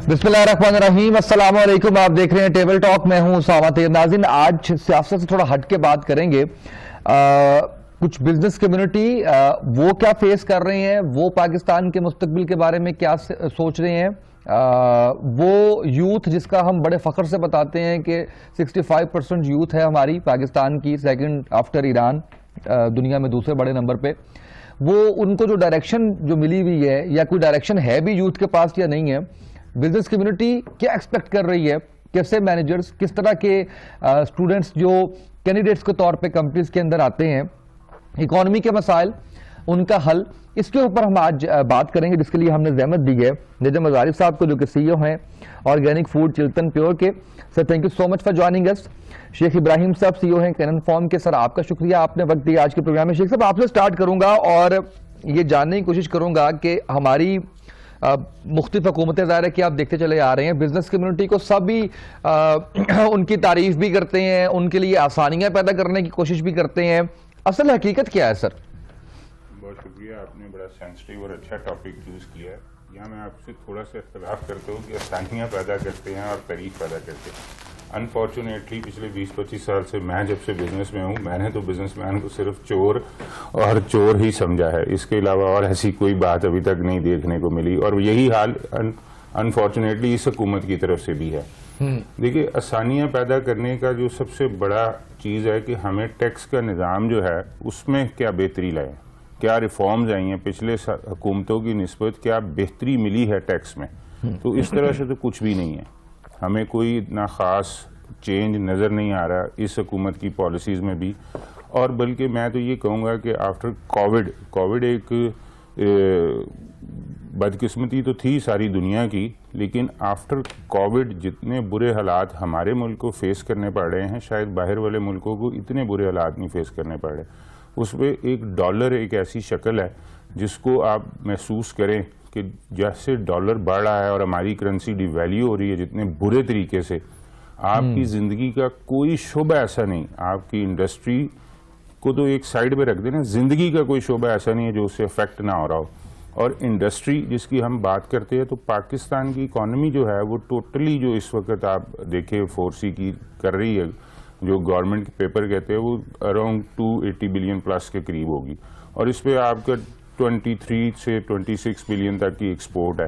بسم اللہ الرحمن الرحیم، السلام علیکم. آپ دیکھ رہے ہیں ٹیبل ٹاک. میں ہوں اسامہ طیب. ناظرین، آج سیاست سے تھوڑا ہٹ کے بات کریں گے. کچھ بزنس کمیونٹی وہ کیا فیس کر رہے ہیں، وہ پاکستان کے مستقبل کے بارے میں کیا سوچ رہے ہیں. وہ یوتھ جس کا ہم بڑے فخر سے بتاتے ہیں کہ 65% یوتھ ہے ہماری پاکستان کی، سیکنڈ آفٹر ایران، دنیا میں دوسرے بڑے نمبر پہ. وہ ان کو جو ڈائریکشن جو ملی ہوئی ہے، یا کوئی ڈائریکشن ہے بھی یوتھ کے پاس یا نہیں ہے. بزنس کمیونٹی کیا ایکسپیکٹ کر رہی ہے، کیسے مینیجرز، کس طرح کے اسٹوڈنٹس جو کینڈیڈیٹس کے طور پہ کمپنیز کے اندر آتے ہیں، اکانومی کے مسائل، ان کا حل، اس کے اوپر ہم آج بات کریں گے، جس کے لیے ہم نے زحمت دی ہے نجم ازاری صاحب کو، جو کہ سی او ہیں آرگینک فوڈ چلتن پیور کے. Sir thank you so much for joining us. Sheikh Ibrahim صاحب سی او ہیں کینن فارم کے. سر آپ کا شکریہ، آپ نے وقت دیا آج کے پروگرام میں. شیخ صاحب آپ سے سٹارٹ کروں گا اور یہ جاننے کی کوشش کروں گا کہ ہماری مختلف حکومتیں، ظاہر ہے کہ آپ دیکھتے چلے آ رہے ہیں، بزنس کمیونٹی کو سب بھی ان کی تعریف بھی کرتے ہیں، ان کے لیے آسانیاں پیدا کرنے کی کوشش بھی کرتے ہیں. اصل حقیقت کیا ہے سر؟ بہت شکریہ، آپ نے بڑا سینسٹیو اور اچھا ٹاپک چوز کیا ہے. یہاں میں آپ سے تھوڑا سا اختلاف کرتا ہوں کہ آسانیاں پیدا کرتے ہیں اور تعریف پیدا کرتے ہیں. انفارچونیٹلی پچھلے 20-25 سال سے میں جب سے بزنس میں ہوں، میں نے تو بزنس مین کو صرف چور اور چور ہی سمجھا ہے. اس کے علاوہ اور ایسی کوئی بات ابھی تک نہیں دیکھنے کو ملی، اور یہی حال انفارچونیٹلی اس حکومت کی طرف سے بھی ہے. دیکھیے، آسانیاں پیدا کرنے کا جو سب سے بڑا چیز ہے کہ ہمیں ٹیکس کا نظام جو ہے اس میں کیا بہتری لائیں، کیا ریفارمز آئی ہیں پچھلے حکومتوں کی نسبت، کیا بہتری ملی ہے ٹیکس میں. تو اس طرح سے تو کچھ بھی نہیں ہے، ہمیں کوئی اتنا خاص چینج نظر نہیں آ رہا اس حکومت کی پالیسیز میں بھی. اور بلکہ میں تو یہ کہوں گا کہ آفٹر کووڈ ایک بدقسمتی تو تھی ساری دنیا کی، لیکن آفٹر کووڈ جتنے برے حالات ہمارے ملک کو فیس کرنے پڑ رہے ہیں، شاید باہر والے ملکوں کو اتنے برے حالات نہیں فیس کرنے پڑ رہے. اس پہ ایک ڈالر ایک ایسی شکل ہے جس کو آپ محسوس کریں کہ جیسے ڈالر بڑھ رہا ہے اور ہماری کرنسی ڈی ویلیو ہو رہی ہے جتنے برے طریقے سے، آپ کی زندگی کا کوئی شعبہ ایسا نہیں، آپ کی انڈسٹری کو تو ایک سائڈ پہ رکھ دیں نا، زندگی کا کوئی شعبہ ایسا نہیں ہے جو اس سے افیکٹ نہ ہو رہا ہو. اور انڈسٹری جس کی ہم بات کرتے ہیں، تو پاکستان کی اکانومی جو ہے وہ ٹوٹلی جو اس وقت آپ دیکھیں 4C کی کر رہی ہے، جو گورنمنٹ کے پیپر کہتے ہیں، وہ اراؤنڈ 280 بلین پلس کے قریب ہوگی. اور اس پہ آپ کا 23 سے 26 بلین تک کی ایکسپورٹ ہے.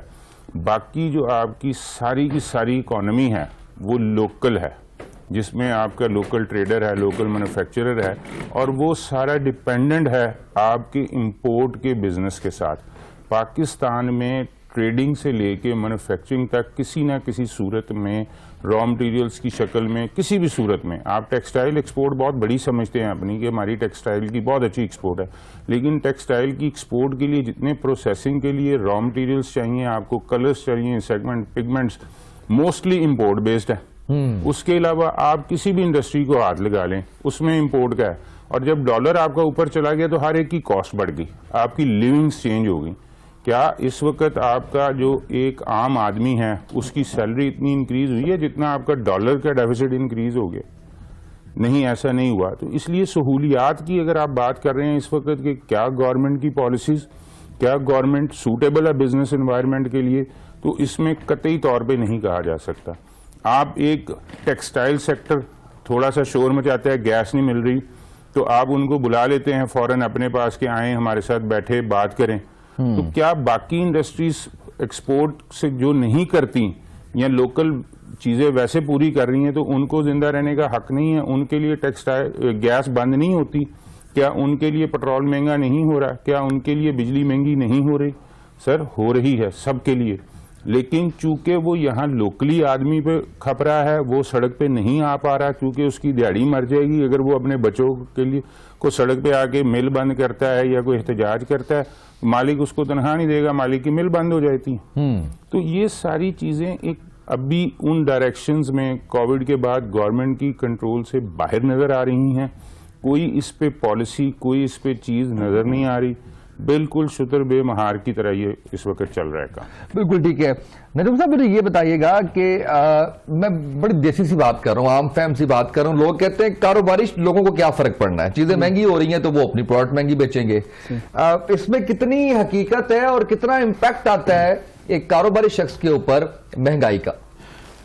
باقی جو آپ کی ساری اکانومی ہے وہ لوکل ہے، جس میں آپ کا لوکل ٹریڈر ہے، لوکل مینوفیکچرر ہے، اور وہ سارا ڈیپینڈنٹ ہے آپ کے امپورٹ کے بزنس کے ساتھ. پاکستان میں ٹریڈنگ سے لے کے مینوفیکچرنگ تک کسی نہ کسی صورت میں، را مٹیریلز کی شکل میں، کسی بھی صورت میں، آپ ٹیکسٹائل ایکسپورٹ بہت بڑی سمجھتے ہیں اپنی کہ ہماری ٹیکسٹائل کی بہت اچھی ایکسپورٹ ہے، لیکن ٹیکسٹائل کی ایکسپورٹ کے لیے جتنے پروسیسنگ کے لیے را مٹیریلز چاہیے، آپ کو کلرز چاہیے، سیگمنٹ، پگمنٹس، موسٹلی امپورٹ بیسڈ ہے. اس کے علاوہ آپ کسی بھی انڈسٹری کو ہاتھ لگا لیں، اس میں امپورٹ کا ہے. اور جب ڈالر آپ کا اوپر چلا گیا تو ہر ایک کی کاسٹ بڑھ گئی، آپ کی لیونگز چینج ہو گئی. کیا اس وقت آپ کا جو ایک عام آدمی ہے اس کی سیلری اتنی انکریز ہوئی ہے جتنا آپ کا ڈالر کا ڈیفیسٹ انکریز ہو گیا؟ نہیں، ایسا نہیں ہوا. تو اس لیے سہولیات کی اگر آپ بات کر رہے ہیں اس وقت کہ کیا گورنمنٹ کی پالیسیز، کیا گورنمنٹ سوٹیبل ہے بزنس انوائرمنٹ کے لیے، تو اس میں قطعی طور پہ نہیں کہا جا سکتا. آپ ایک ٹیکسٹائل سیکٹر تھوڑا سا شور مچاتا ہے، گیس نہیں مل رہی، تو آپ ان کو بلا لیتے ہیں فوراً اپنے پاس کہ آئیں ہمارے ساتھ بیٹھے بات کریں. تو کیا باقی انڈسٹریز ایکسپورٹ سے جو نہیں کرتی یا لوکل چیزیں ویسے پوری کر رہی ہیں، تو ان کو زندہ رہنے کا حق نہیں ہے؟ ان کے لیے ٹیکسٹائل گیس بند نہیں ہوتی؟ کیا ان کے لیے پٹرول مہنگا نہیں ہو رہا؟ کیا ان کے لیے بجلی مہنگی نہیں ہو رہی؟ سر، ہو رہی ہے سب کے لیے. لیکن چونکہ وہ یہاں لوکلی آدمی پہ کھپ رہا ہے، وہ سڑک پہ نہیں آ پا رہا کیونکہ اس کی دیہڑی مر جائے گی اگر وہ اپنے بچوں کے لیے کو سڑک پہ آ کے مل بند کرتا ہے یا کوئی احتجاج کرتا ہے، مالک اس کو تنخواہ نہیں دے گا، مالک کی مل بند ہو جاتی. تو یہ ساری چیزیں ایک اب بھی ان ڈائریکشنز میں کووڈ کے بعد گورنمنٹ کی کنٹرول سے باہر نظر آ رہی ہیں. کوئی اس پہ پالیسی، کوئی اس پہ چیز نظر نہیں آ رہی. بالکل شتر بے مہار کی طرح یہ اس وقت چل رہا ہے کام. بالکل ٹھیک ہے. نجم صاحب مجھے یہ بتائیے گا کہ میں بڑی دیسی سی بات کر رہا ہوں، عام فہم سی بات کر رہا ہوں. لوگ کہتے ہیں کاروباری لوگوں کو کیا فرق پڑنا ہے، چیزیں مہنگی ہو رہی ہیں تو وہ اپنی پروڈکٹ مہنگی بیچیں گے. اس میں کتنی حقیقت ہے اور کتنا امپیکٹ آتا ہے ایک کاروباری شخص کے اوپر مہنگائی کا؟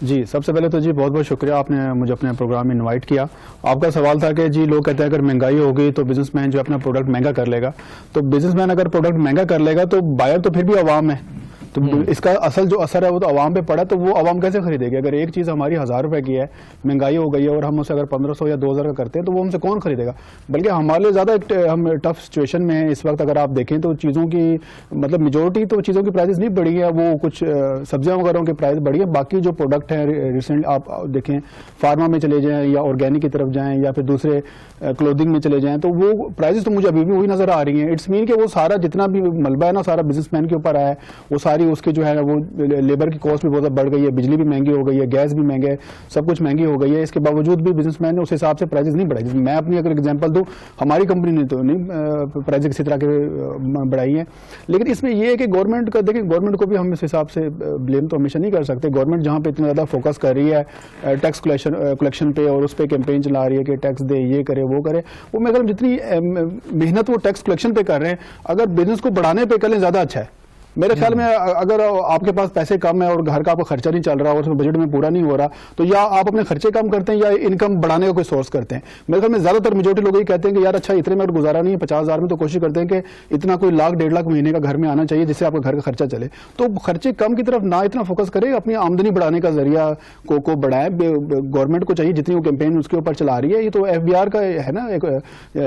جی سب سے پہلے تو جی بہت بہت شکریہ، آپ نے مجھے اپنے پروگرام میں انوائٹ کیا. آپ کا سوال تھا کہ جی لوگ کہتے ہیں اگر مہنگائی ہوگی تو بزنس مین جو اپنا پروڈکٹ مہنگا کر لے گا. تو بزنس مین اگر پروڈکٹ مہنگا کر لے گا تو بائر تو پھر بھی عوام ہے، تو اس کا اصل جو اثر ہے وہ تو عوام پہ پڑا. تو وہ عوام کیسے خریدے گی؟ اگر ایک چیز ہماری 1000 روپے کی ہے، مہنگائی ہو گئی ہے اور ہم اسے اگر 1500 یا 2000 کا کرتے ہیں تو وہ ہم سے کون خریدے گا؟ بلکہ ہمارے لیے زیادہ ہم ٹف سچویشن میں ہیں اس وقت. اگر آپ دیکھیں تو چیزوں کی مطلب میجورٹی تو چیزوں کی پرائزز نہیں بڑھی ہے، وہ کچھ سبزیاں وغیرہ کی پرائز بڑھی ہے. باقی جو پروڈکٹ ہیں ریسنٹ آپ دیکھیں فارما میں چلے جائیں یا آرگینک کی طرف جائیں یا پھر دوسرے کلودنگ میں چلے جائیں تو وہ پرائزز تو مجھے ابھی بھی وہی نظر آ رہی ہیں. اٹس مین کہ وہ سارا جتنا بھی ملبہ ہے نا سارا بزنس مین کے اوپر آیا ہے. وہ ساری اس کے جو ہے وہ لیبر کی کاسٹ بھی بہت بڑھ گئی ہے، بجلی بھی مہنگی ہو گئی ہے، گیس بھی مہنگا ہے، سب کچھ مہنگی ہو گئی ہے. اس کے باوجود بھی بزنس مین نے اس حساب سے پرائزز نہیں بڑھائی. میں اپنی اگر اگزامپل دوں، ہماری کمپنی نے تو نہیں پرائز کسی طرح کے بڑھائی ہیں. لیکن اس میں یہ ہے کہ گورنمنٹ کا دیکھیں، گورنمنٹ کو بھی ہم اس حساب سے بلیم تو ہمیشہ نہیں کر سکتے. گورنمنٹ جہاں پہ اتنا زیادہ فوکس کر رہی ہے ٹیکس کلیکشن پہ اور اس پہ کیمپین چلا رہی ہے کہ ٹیکس دے، یہ کرے وہ کرے، وہ میں اگر جتنی محنت وہ ٹیکس کلیکشن پہ کر رہے ہیں اگر بزنس کو بڑھانے پہ کریں زیادہ اچھا ہے. میرے خیال میں اگر آپ کے پاس پیسے کم ہے اور گھر کا آپ کا خرچہ نہیں چل رہا اور اس میں بجٹ میں پورا نہیں ہو رہا تو یا آپ اپنے خرچے کم کرتے ہیں یا انکم بڑھانے کا کوئی سورس کرتے ہیں. میرے خیال میں زیادہ تر میجورٹی لوگ یہ کہتے ہیں کہ یار اچھا اتنے میں اگر گزارا نہیں ہے 50,000 میں تو کوشش کرتے ہیں کہ اتنا کوئی 1,00,000 1.5 لاکھ مہینے کا گھر میں آنا چاہیے جس سے آپ کا گھر کا خرچہ چلے. تو خرچے کم کی طرف نہ اتنا فوکس کرے، اپنی آمدنی بڑھانے کا ذریعہ کو بڑھائیں. گورنمنٹ کو چاہیے جتنی وہ کیمپین اس کے اوپر چلا رہی ہے، یہ تو FBR کا ہے نا ایک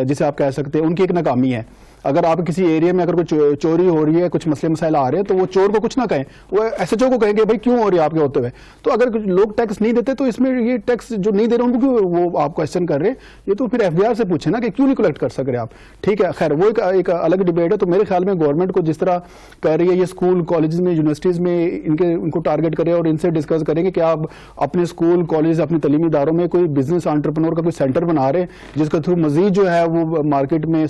جسے آپ کہہ سکتے ہیں ان کی ایک ناکامی ہے. اگر آپ کسی ایریا میں اگر کوئی چوری ہو رہی ہے، کچھ مسئلے مسائل آ رہے ہیں تو وہ چور کو کچھ نہ کہیں، وہ SHO کو کہیں گے بھائی کیوں ہو رہی ہے آپ کے ہوتے ہوئے. تو اگر لوگ ٹیکس نہیں دیتے تو اس میں یہ ٹیکس جو نہیں دے رہے ان کو کیوں وہ آپ کوشچن کر رہے ہیں؟ یہ تو پھر FBR سے پوچھیں نا کہ کیوں نہیں کلیکٹ کر سک رہے آپ. ٹھیک ہے، خیر وہ ایک الگ ڈبیٹ ہے. تو میرے خیال میں گورنمنٹ کو جس طرح کر رہی ہے یہ اسکول کالجز میں یونیورسٹیز میں ان کو ٹارگیٹ کرے اور ان سے ڈسکس کریں گے کہ آپ اپنے اسکول کالج اپنے تعلیمی اداروں میں کوئی بزنس انٹرپرینور کا کوئی سینٹر بنا رہے ہیں جس کے تھرو مزید جو ہے وہ مارکیٹ میں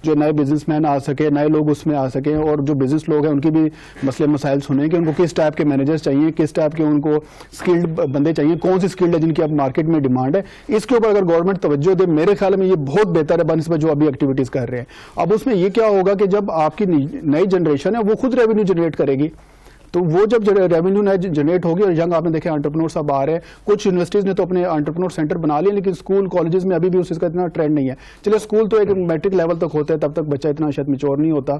جو نئے بزنس مین آ سکے، نئے لوگ اس میں آ سکیں اور جو بزنس لوگ ہیں ان کی بھی مسئلے مسائل سنیں کہ ان کو کس ٹائپ کے مینیجرز چاہیے، کس ٹائپ کے ان کو اسکلڈ بندے چاہیے، کون سی اسکلڈ ہے جن کی اب مارکیٹ میں ڈیمانڈ ہے. اس کے اوپر اگر گورنمنٹ توجہ دے میرے خیال میں یہ بہت بہتر ہے بنسبت جو ابھی ایکٹیویٹیز کر رہے ہیں. اب اس میں یہ کیا ہوگا کہ جب آپ کی نئی جنریشن ہے وہ خود ریونیو جنریٹ کرے گی تو وہ جب ریونیو جنریٹ ہوگی اور ینگ آپ نے دیکھے انٹرپرینور صاحب آ رہے ہیں. کچھ یونیورسٹیز نے تو اپنے انٹرپرینور سینٹر بنا لیے لیکن اسکول کالجز میں ابھی بھی اس چیز کا اتنا ٹرینڈ نہیں ہے. چلے اسکول تو ایک میٹرک لیول تک ہوتا ہے، تب تک بچہ اتنا شاید میچور نہیں ہوتا.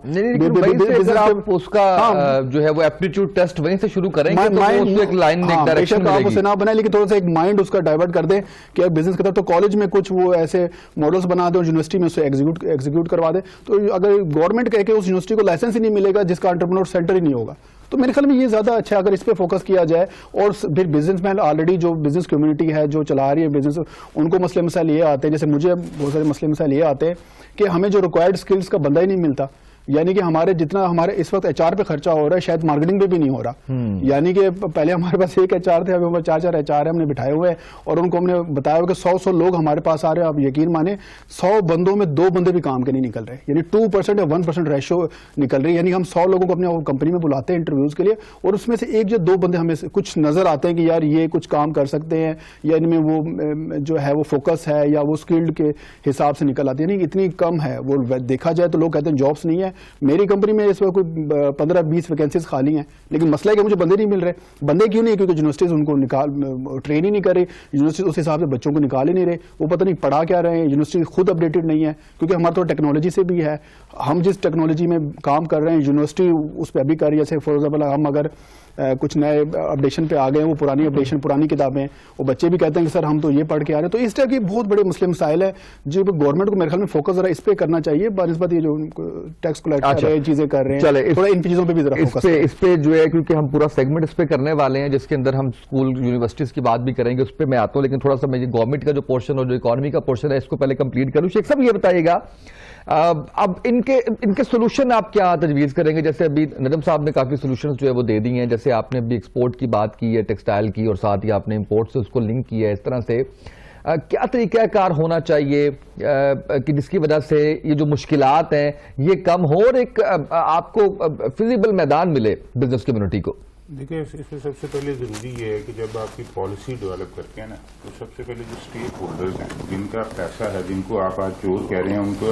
اس کا جو ہے وہ ایپٹیٹیوڈ ٹیسٹ وہیں سے شروع کریں گے تو ایک لائن ایک ڈائریکشن ملے گی. آپ اسے نہ بنائیں لیکن تھوڑا سا ایک مائنڈ اس کا ڈائیورٹ کر دیں کہ بزنس کی طرف. تو کالج میں کچھ وہ ایسے ماڈلس بنا دیں اور یونیورسٹی میں اسے ایگزیکیوٹ کروا دیں. تو اگر گورنمنٹ کہے کہ اس یونیورسٹی کو لائسنس ہی نہیں ملے گا جس کا انٹرپرینور سینٹر ہی نہیں ہوگا تو میرے خیال میں یہ زیادہ اچھا ہے اگر اس پہ فوکس کیا جائے. اور پھر بزنس مین آلریڈی جو بزنس کمیونٹی ہے جو چلا رہی ہے بزنس ان کو مسئلے مسائل یہ آتے ہیں، جیسے مجھے بہت سارے مسئلے مسائل یہ آتے ہیں کہ ہمیں جو ریکوائرڈ اسکلس کا بندہ ہی نہیں ملتا. یعنی کہ ہمارے جتنا ہمارے اس وقت HR پہ خرچہ ہو رہا ہے شاید مارکیٹنگ پہ بھی نہیں ہو رہا. یعنی کہ پہلے ہمارے پاس ایک HR تھے، ابھی ہمارے 4 HR ہم نے بٹھائے ہوئے ہیں اور ان کو ہم نے بتایا ہوا کہ 100 لوگ ہمارے پاس آ رہے ہیں. آپ یقین مانیں 100 بندوں میں 2 بندے بھی کام کے نہیں نکل رہے، یعنی 2% یا 1% ریشو نکل رہی ہے. یعنی ہم 100 لوگوں کو اپنے کمپنی میں بلاتے ہیں انٹرویوز کے لیے اور اس میں سے 1 یا 2 بندے ہمیں کچھ نظر آتے ہیں کہ یار یہ کچھ کام کر سکتے ہیں یا ان میں وہ جو ہے وہ فوکس ہے یا وہ اسکلڈ کے حساب سے نکل آتی ہے. یعنی اتنی کم ہے وہ دیکھا جائے تو لوگ کہتے ہیں جابس نہیں ہے. میری کمپنی میں اس وقت کوئی 15-20 ویکینسیز خالی ہیں لیکن مسئلہ ہے کہ مجھے بندے نہیں مل رہے. بندے کیوں نہیں؟ کیونکہ یونیورسٹیز ان کو ٹرین ہی نہیں کر رہی. یونیورسٹیز اس حساب سے بچوں کو نکال ہی نہیں رہے. وہ پتہ نہیں پڑھا کیا رہے ہیں. یونیورسٹی خود اپڈیٹڈ نہیں ہے کیونکہ ہمارا تو ٹیکنالوجی سے بھی ہے. ہم جس ٹیکنالوجی میں کام کر رہے ہیں یونیورسٹی اس پہ ابھی کر رہی ہے. جیسے فار ایگزامپل ہم اگر کچھ نئے اپڈیشن پہ آ گئے، وہ پرانی اپڈیشن پرانی کتابیں، وہ بچے بھی کہتے ہیں کہ سر ہم تو یہ پڑھ کے آ رہے ہیں. تو اس طرح کے بہت بڑے مسئلے مسائل ہیں جو گورنمنٹ کو میرے خیال میں فوکس ذرا اس پہ کرنا چاہیے بنسبت یہ جو ٹیکس کلیکٹ کر رہے ہیں چیزیں کر رہے ہیں. تھوڑا ان چیزوں پہ بھی ذرا فوکس اس پہ جو ہے کیونکہ ہم پورا سیگمنٹ اس پہ کرنے والے ہیں جس کے اندر ہم اسکول یونیورسٹیز کی بات بھی کریں گے، اس پہ میں آتا ہوں. لیکن تھوڑا سا میں یہ گورنمنٹ کا جو پورشن اور جو اکانومی کا پورشن ہے اس کو پہلے کمپلیٹ کروں. شیخ صاحب یہ بتائیے گا اب ان کے سولوشن آپ کیا تجویز کریں گے؟ جیسے ابھی ندم صاحب نے کافی سولوشنز جو ہے وہ دے دی ہیں، جیسے آپ نے ابھی ایکسپورٹ کی بات کی ہے ٹیکسٹائل کی اور ساتھ ہی آپ نے امپورٹ سے اس کو لنک کیا ہے. اس طرح سے کیا طریقہ کار ہونا چاہیے کہ جس کی وجہ سے یہ جو مشکلات ہیں یہ کم ہو اور ایک آپ کو فیزیبل میدان ملے بزنس کمیونٹی کو؟ دیکھیں اس میں سب سے پہلے ضروری یہ ہے کہ جب آپ کی پالیسی ڈیولپ کرتے ہیں نا تو سب سے پہلے جو اسٹیک ہولڈرز ہیں جن کا پیسہ ہے، جن کو آپ آج چور کہہ رہے ہیں، ان کو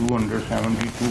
272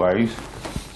22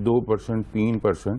2%, 3%,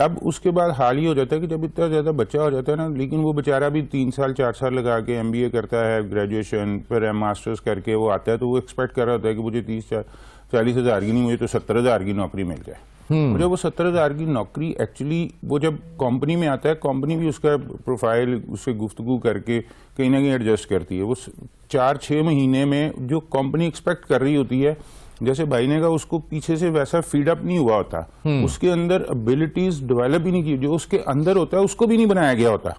اب اس کے بعد حال ہی ہو جاتا ہے کہ جب اتنا زیادہ بچہ ہو جاتا ہے نا, لیکن وہ بیچارہ بھی 3 سال 4 سال لگا کے MBA کرتا ہے, گریجویشن پھر ماسٹرز کر کے وہ آتا ہے, تو وہ ایکسپیکٹ کر رہا ہوتا ہے کہ مجھے 30-40 ہزار کی نہیں, مجھے تو 70,000 کی نوکری مل جائے. جب وہ 70,000 کی نوکری ایکچولی وہ جب کمپنی میں آتا ہے, کمپنی بھی اس کا پروفائل اس سے گفتگو کر کے کہیں نہ کہیں ایڈجسٹ کرتی ہے. وہ 4-6 مہینے میں جو کمپنی ایکسپیکٹ کر رہی ہوتی ہے, جیسے بھائی نے کہا, اس کو پیچھے سے ویسا فیڈ اپ نہیں ہوا ہوتا, اس کے اندر ابیلٹیز ڈیولپ ہی نہیں کی, جو اس کے اندر ہوتا ہے اس کو بھی نہیں بنایا گیا ہوتا.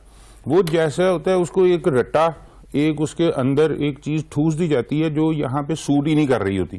وہ جیسا ہوتا ہے اس کو ایک رٹا, ایک اس کے اندر ایک چیز ٹھوس دی جاتی ہے جو یہاں پہ سوٹ ہی نہیں کر رہی ہوتی.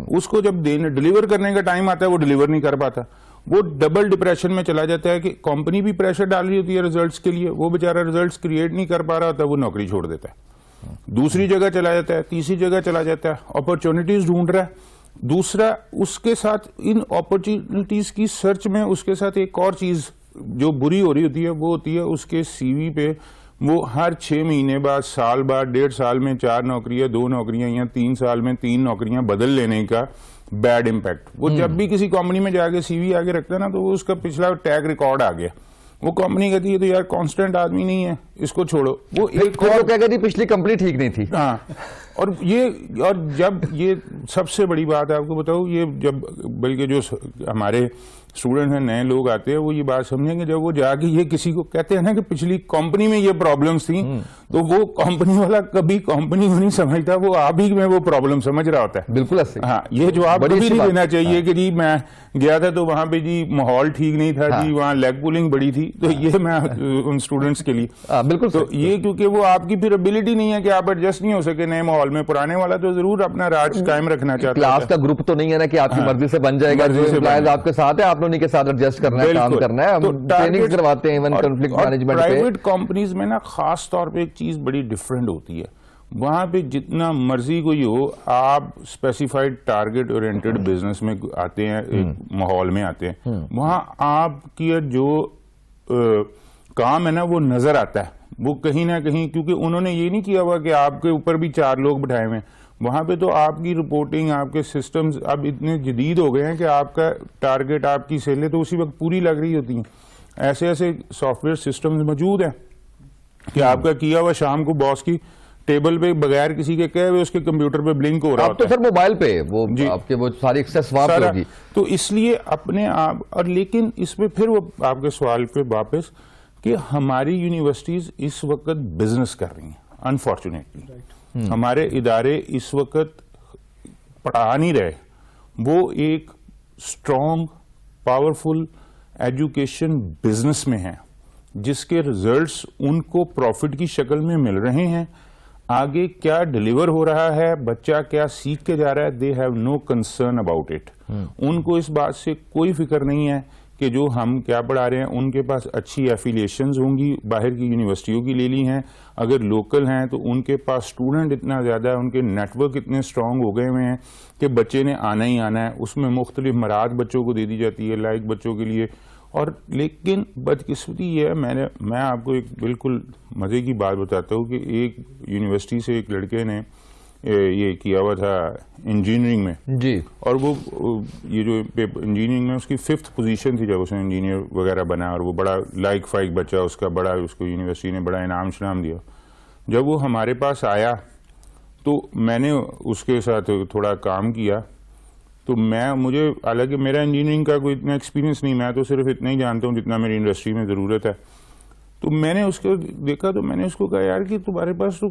اس کو جب ڈیلیور کرنے کا ٹائم آتا ہے وہ ڈیلیور نہیں کر پاتا, وہ ڈبل ڈپریشن میں چلا جاتا ہے کہ کمپنی بھی پریشر ڈال رہی ہوتی ہے ریزلٹس کے لیے, وہ بیچارہ ریزلٹس کریٹ نہیں کر پا رہا ہوتا, وہ نوکری چھوڑ دیتا ہے, دوسری جگہ چلا جاتا ہے, تیسری جگہ چلا جاتا ہے, اپرچونٹیز ڈھونڈ رہا ہے. دوسرا اس کے ساتھ ان اپرچونٹیز کی سرچ میں اس کے ساتھ ایک اور چیز جو بری ہو رہی ہوتی ہے, وہ ہوتی ہے اس کے سی وی پہ وہ ہر 6 مہینے بعد, سال بعد, 1.5 سال میں 4 نوکریاں, 2 نوکریاں, یا 3 سال میں 3 نوکریاں بدل لینے کا بیڈ امپیکٹ. وہ جب بھی کسی کمپنی میں جا کے سی وی آگے رکھتا ہے نا, تو وہ اس کا پچھلا ٹیگ ریکارڈ آ گیا. وہ کمپنی کہتی ہے تو یار کانسٹنٹ آدمی نہیں ہے, اس کو چھوڑو. وہ ایک اور کہہ گئی پچھلی کمپنی ٹھیک نہیں تھی. ہاں, اور جب یہ سب سے بڑی بات آپ کو بتاؤں, یہ جب بلکہ جو ہمارے اسٹوڈنٹ ہیں, نئے لوگ آتے ہیں, وہ یہ بات سمجھیں گے جب وہ جا کے یہ کسی کو کہتے ہیں نا کہ پچھلی کمپنی میں یہ پرابلمس تھیں, تو وہ کمپنی والا کبھی کمپنی کو نہیں سمجھتا, وہ آپ ہی میں وہ پرابلم سمجھ رہا ہوتا ہے. بالکل. ہاں, یہ جواب کبھی نہیں دینا چاہیے کہ جی میں گیا تھا تو وہاں پہ جی ماحول ٹھیک نہیں تھا, جی وہاں لیگ پولنگ بڑی تھی. تو یہ میں ان اسٹوڈنٹس کے لیے بالکل, تو یہ کیونکہ وہ آپ کی پھر ابیلٹی نہیں ہے کہ آپ ایڈجسٹ نہیں ہو سکے نئے ماحول میں. پرانے والا تو ضرور اپنا راج قائم رکھنا چاہتا ہے. کلاس کا گروپ تو نہیں ہے نا کہ آپ کی مرضی سے بن جائے گا, جو امپلائیز آپ کے ساتھ ہے آپ انہیں کے ساتھ ایڈجسٹ کرنا ہے, کام کرنا ہے. ہم ٹریننگ کرواتے ہیں ایون کنفلکٹ مینجمنٹ پہ. پرائیویٹ کمپنیز میں نا خاص طور پہ ایک چیز بڑی ڈفرینٹ ہوتی ہے, وہاں پہ جتنا مرضی کوئی ہو, آپ اسپیسیفائڈ ٹارگیٹ اورینٹڈ بزنس میں آتے ہیں, ایک ماحول میں آتے ہیں, وہاں آپ کی جو کام ہے نا وہ نظر آتا ہے. وہ کہیں نہ کہیں, کیونکہ انہوں نے یہ نہیں کیا ہوا کہ آپ کے اوپر بھی 4 لوگ بٹھائے ہوئے ہیں, وہاں پہ تو آپ کی رپورٹنگ, آپ کے سسٹمز اب اتنے جدید ہو گئے ہیں کہ آپ کا ٹارگیٹ, آپ کی سیلیں تو اسی وقت پوری لگ رہی ہوتی ہیں. ایسے ایسے سافٹ ویئر سسٹمز موجود ہیں کہ آپ کا کیا ہوا شام کو باس کی ٹیبل پہ بغیر کسی کے کہے ہوئے اس کے کمپیوٹر پہ بلنک ہو رہا اب تو سر موبائل پہ وہ آپ کے وہ ساری ایکسیس وہاں پہ ہوگی. تو اس لیے اپنے آپ, اور لیکن اس پہ پھر وہ آپ کے سوال پہ واپس کہ ہماری یونیورسٹیز اس وقت بزنس کر رہی ہیں. انفارچونیٹلی ہمارے ادارے اس وقت پڑھا نہیں رہے, وہ ایک اسٹرانگ پاورفل ایجوکیشن بزنس میں ہیں جس کے ریزلٹس ان کو پروفٹ کی شکل میں مل رہے ہیں. آگے کیا ڈیلیور ہو رہا ہے, بچہ کیا سیکھ کے جا رہا ہے, they have no concern about it. ان کو اس بات سے کوئی فکر نہیں ہے کہ جو ہم کیا پڑھا رہے ہیں. ان کے پاس اچھی ایفیلیشنز ہوں گی, باہر کی یونیورسٹیوں کی لے لی ہیں, اگر لوکل ہیں تو ان کے پاس اسٹوڈنٹ اتنا زیادہ ہے, ان کے نیٹ ورک اتنے اسٹرانگ ہو گئے ہوئے ہیں کہ بچے نے آنا ہی آنا ہے. اس میں مختلف مراحل بچوں کو دے دی جاتی ہے, لائک بچوں کے لیے. اور لیکن بدقسمتی یہ ہے, میں آپ کو ایک بالکل مزے کی بات بتاتا ہوں کہ ایک یونیورسٹی سے ایک لڑکے نے یہ کیا ہوا تھا انجینئرنگ میں جی, اور وہ یہ جو انجینئرنگ میں اس کی 5th پوزیشن تھی جب اس نے انجینئر وغیرہ بنا, اور وہ بڑا لائک فائک بچہ, اس کا بڑا, اس کو یونیورسٹی نے بڑا انعام شنام دیا. جب وہ ہمارے پاس آیا تو میں نے اس کے ساتھ تھوڑا کام کیا, تو مجھے حالانکہ میرا انجینئرنگ کا کوئی اتنا ایکسپیرینس نہیں, میں تو صرف اتنا ہی جانتا ہوں جتنا میری انڈسٹری میں ضرورت ہے. تو میں نے اس کو دیکھا تو میں نے اس کو کہا یار کہ تمہارے پاس تو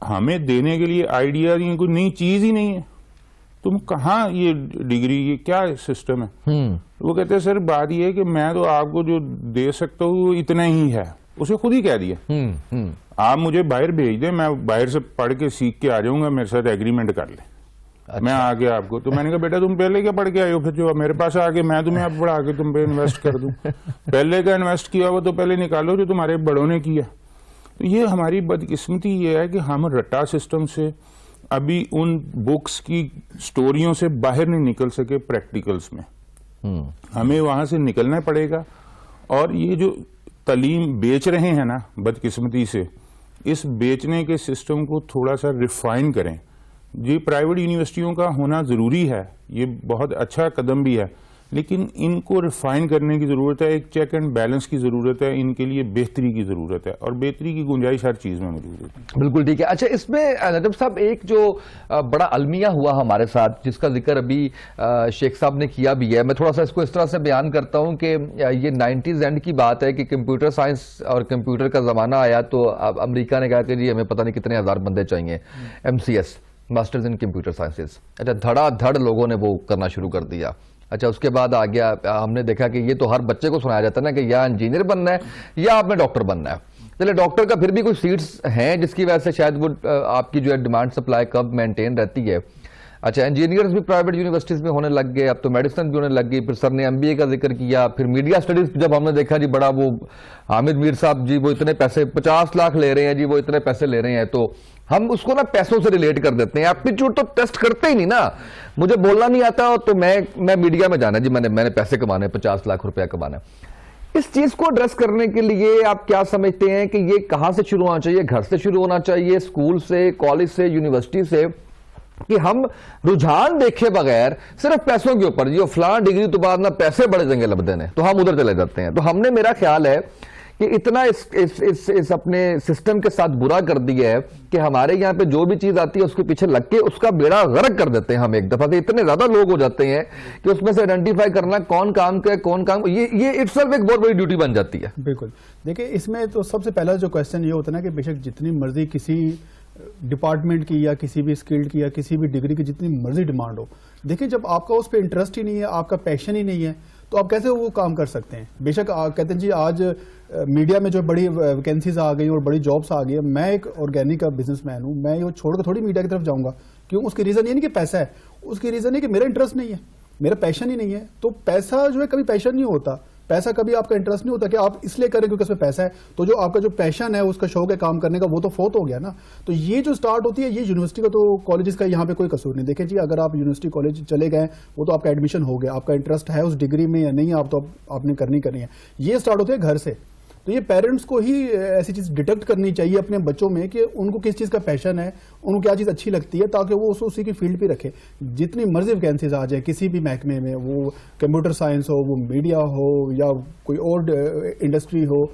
ہمیں دینے کے لیے آئیڈیا نہیں, کوئی نئی چیز ہی نہیں ہے, تم کہاں یہ ڈگری, یہ کیا سسٹم ہے؟ وہ کہتے ہیں سر بات یہ ہے کہ میں تو آپ کو جو دے سکتا ہوں وہ اتنا ہی ہے. اسے خود ہی کہہ دیا, آپ مجھے باہر بھیج دیں, میں باہر سے پڑھ کے سیکھ کے آ جاؤں گا, میرے ساتھ ایگریمنٹ کر لیں, میں آ گیا آپ کو. تو میں نے کہا بیٹا تم پہلے کیا پڑھ کے آئے ہو, پھر جو میرے پاس آ کے میں تمہیں اب پڑھا کے تم پہ انویسٹ کر دوں. پہلے کا انویسٹ کیا ہوا تو پہلے نکالو جو تمہارے بڑوں نے کیا. تو یہ ہماری بدقسمتی یہ ہے کہ ہم رٹا سسٹم سے ابھی ان بکس کی سٹوریوں سے باہر نہیں نکل سکے پریکٹیکلز میں. ہمیں وہاں سے نکلنا پڑے گا, اور یہ جو تعلیم بیچ رہے ہیں نا بدقسمتی سے, اس بیچنے کے سسٹم کو تھوڑا سا ریفائن کریں. یہ پرائیویٹ یونیورسٹیوں کا ہونا ضروری ہے, یہ بہت اچھا قدم بھی ہے, لیکن ان کو ریفائن کرنے کی ضرورت ہے, ایک چیک اینڈ بیلنس کی ضرورت ہے, ان کے لیے بہتری کی ضرورت ہے, اور بہتری کی گنجائش ہر چیز میں موجود ہے. بالکل ٹھیک ہے. اچھا, اس میں نجم صاحب ایک جو بڑا المیہ ہوا ہمارے ساتھ, جس کا ذکر ابھی شیخ صاحب نے کیا بھی ہے, میں تھوڑا سا اس کو اس طرح سے بیان کرتا ہوں کہ یہ 90s اینڈ کی بات ہے کہ کمپیوٹر سائنس اور کمپیوٹر کا زمانہ آیا تو اب امریکہ نے کہا کہ جی ہمیں پتہ نہیں کتنے ہزار بندے چاہیے, MCS masters in computer sciences. اچھا, دھڑا دھڑ لوگوں نے وہ کرنا شروع کر دیا. اچھا, اس کے بعد آ گیا, ہم نے دیکھا کہ یہ تو ہر بچے کو سنایا جاتا ہے نا کہ یا انجینئر بننا ہے یا آپ نے ڈاکٹر بننا ہے. چلے ڈاکٹر کا پھر بھی کوئی سیٹس ہیں جس کی وجہ سے شاید وہ آپ کی جو ہے ڈیمانڈ سپلائی کب مینٹین رہتی ہے. اچھا, انجینئرز بھی پرائیویٹ یونیورسٹیز میں ہونے لگ گئے, اب تو میڈیسن بھی ہونے لگ گئی. پھر سر نے MBA کا ذکر کیا, پھر میڈیا اسٹڈیز جب ہم نے دیکھا جی بڑا وہ حامد میر صاحب جی وہ اتنے پیسے 50 لاکھ لے رہے ہیں جی, وہ اتنے پیسے لے رہے ہیں, تو ہم اس کو نا پیسوں سے ریلیٹ کر دیتے ہیں. ایپٹیچیوڈ تو ٹیسٹ کرتے ہی نہیں نا, مجھے بولنا نہیں آتا تو میں میڈیا میں جانا جی میں نے پیسے کمانے 50 لاکھ روپیہ کمانا. اس چیز کو ایڈریس کرنے کے لیے آپ کیا سمجھتے ہیں کہ یہ کہاں سے شروع ہونا چاہیے؟ گھر سے شروع ہونا چاہیے, اسکول سے, کالج سے, یونیورسٹی سے, کہ ہم رجحان دیکھے بغیر صرف پیسوں کے اوپر جو فلاں ڈگری تو بعد نہ پیسے بڑے جنگے لبدے نے تو ہم ادھر چلے جاتے ہیں. تو ہم نے, میرا خیال ہے کہ اتنا اس اپنے سسٹم کے ساتھ برا کر دیا ہے کہ ہمارے یہاں پہ جو بھی چیز آتی ہے اس کے پیچھے لگ کے اس کا بیڑا غرق کر دیتے ہیں ہم ایک دفعہ سے. اتنے زیادہ لوگ ہو جاتے ہیں کہ اس میں سے آئیڈینٹیفائی کرنا کون کام کا ہے کون کام, یہ اٹسیلف ایک بہت بڑی ڈیوٹی بن جاتی ہے. بالکل. دیکھیں, اس میں تو سب سے پہلا جو کوشچن یہ ہوتا ہے نا کہ بے شک جتنی مرضی کسی ڈپارٹمنٹ کی یا کسی بھی اسکلڈ کی یا کسی بھی ڈگری کی جتنی مرضی ڈیمانڈ ہو, دیکھیں جب آپ کا اس پہ انٹرسٹ ہی نہیں ہے, آپ کا پیشن ہی نہیں ہے, تو آپ کیسے وہ کام کر سکتے ہیں؟ بے شک کہتے ہیں جی آج میڈیا میں جو بڑی ویکینسیز آ گئی اور بڑی جابس آ گئی ہے, میں ایک آرگینک کا بزنس مین ہوں, میں یہ چھوڑ کر تھوڑی میڈیا کی طرف جاؤں گا. کیوں؟ اس کی ریزن یہ نہیں کہ پیسہ ہے, اس کی ریزن یہ کہ میرا انٹرسٹ نہیں ہے, میرا پیشن ہی نہیں ہے. تو پیسہ جو ہے کبھی پیشن نہیں ہوتا, پیسا کبھی آپ کا انٹرسٹ نہیں ہوتا کہ آپ اس لیے کریں کیونکہ اس میں پیسہ ہے. تو جو آپ کا جو پیشن ہے, اس کا شوق ہے کام کرنے کا, وہ تو فوت ہو گیا نا. تو یہ جو سٹارٹ ہوتی ہے یہ یونیورسٹی کا تو کالجز کا یہاں پہ کوئی قصور نہیں. دیکھیں جی اگر آپ یونیورسٹی کالج چلے گئے وہ تو آپ کا ایڈمیشن ہو گیا, آپ کا انٹرسٹ ہے اس ڈگری میں یا نہیں, آپ تو آپ نے کرنی ہے. یہ سٹارٹ ہوتے ہے گھر سے. تو یہ پیرنٹس کو ہی ایسی چیز ڈیٹیکٹ کرنی چاہیے اپنے بچوں میں کہ ان کو کس چیز کا پیشن ہے, ان کو کیا چیز اچھی لگتی ہے, تاکہ وہ اسی کی فیلڈ پہ رکھے. جتنی مرضی ویکینسیز آ جائیں کسی بھی محکمے میں, وہ کمپیوٹر سائنس ہو, وہ میڈیا ہو, یا کوئی اور انڈسٹری ہو,